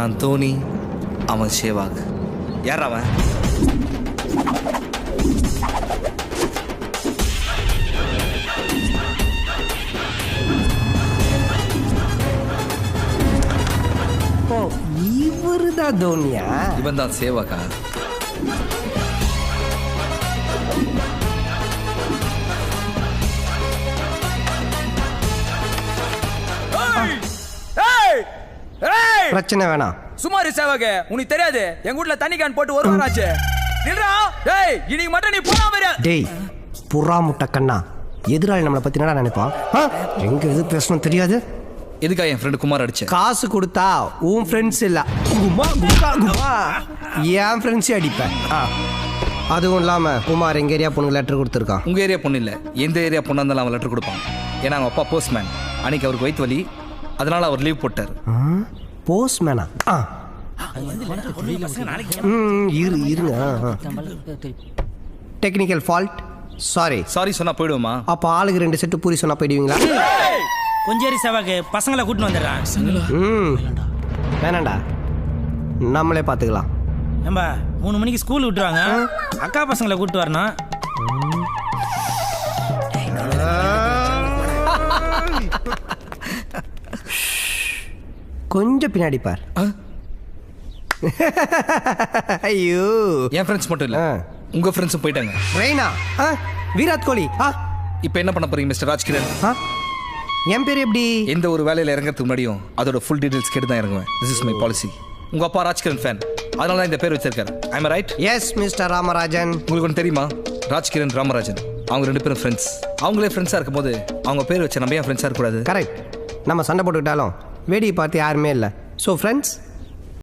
நான் தோனி, அவன் சேவாக். யார் அவன்? இவருதான் தோனியா? இவன் தான் சேவாக்கா. பிரச்சனை வேணாம். சுமாரி சேவக, உனக்கு தெரியாது எங்க வீட்ல தண்ணி கேன் போட்டு ஒரு வாரம் ஆச்சு. நில்றா. டேய், இன்னைக்கு மட்டும் நீ போகாம இரு. டேய் புறா முட்டை கண்ணா, எதிராளி நம்மளை பத்தி என்னடா நினைப்பான்? எங்க எது பேசணும் தெரியாது. எதுக்கா என் ஃப்ரெண்டு குமார் அடிச்ச? காசு கொடுத்தா உன் ஃப்ரெண்ட்ஸ் இல்ல, என் ஃப்ரெண்ட்ஸே அடிப்பேன். அதுவும் இல்லாம குமார் எங்க ஏரியா பொண்ணுக்கு லெட்டர் கொடுத்துருக்கான். உங்க ஏரியா பொண்ணு இல்ல, எந்த ஏரியா பொண்ணா இருந்தாலும் அவன் லெட்டர் கொடுப்பான். ஏன்னா அவங்க அப்பா போஸ்ட்மேன். அன்னைக்கு அவருக்கு வயிற்று வலி, அதனால அவர் லீவ் போட்டார். போஸ்ட்மேனா? இருங்க. Technical fault. சாரி சொன்னா போயிடுவோமா? அப்ப ஆளுக்கு 2 செட்டு பூரி சொன்னா போயிடுவீங்களா? கொஞ்சேரி சேவாக்கு பசங்களை கூட்டின்னு வந்துடுறான். வேணாண்டா, நம்மளே பார்த்துக்கலாம். நம்ம 3 மணிக்கு ஸ்கூல் விட்டுருவாங்க. அக்கா பசங்களை கூப்பிட்டு வரணும். கொஞ்சம் பின்னாடி பார். ஐயோ, என் ஃப்ரெண்ட்ஸ் மட்டும் இல்ல, உங்க ஃப்ரெண்ட்ஸும் போயிட்டாங்க. ரெய்னா, விராட் கோலி. இப்போ என்ன பண்ண போறீங்க மிஸ்டர் ராஜ்கிரண்? என் பேர் எப்படி? எந்த ஒரு வேலையில் இறங்கிறதுக்கு முன்னாடியும் அதோட ஃபுல் டீடைல்ஸ் கேட்டு தான் இறங்குவேன். This is my policy. உங்க அப்பா ராஜ்கிரண் ஃபேன், அதனால தான் இந்த பேர் வச்சிருக்காரு. I am right? Yes mister Ramarajan. உங்களுக்கு ஒன்று தெரியுமா? ராஜ்கிரண் ராமராஜன் அவங்க 2 பேரும் ஃப்ரெண்ட்ஸ். அவங்களே ஃப்ரெண்ட்ஸாக இருக்கும்போது அவங்க பேர் வச்சு நம்ம ஏன் ஃப்ரெண்ட்ஸாக இருக்கக்கூடாது? கரெக்ட். நம்ம சண்டை போட்டுக்கிட்டாலும் வேடியை பார்த்து யாருமே இல்லை. So friends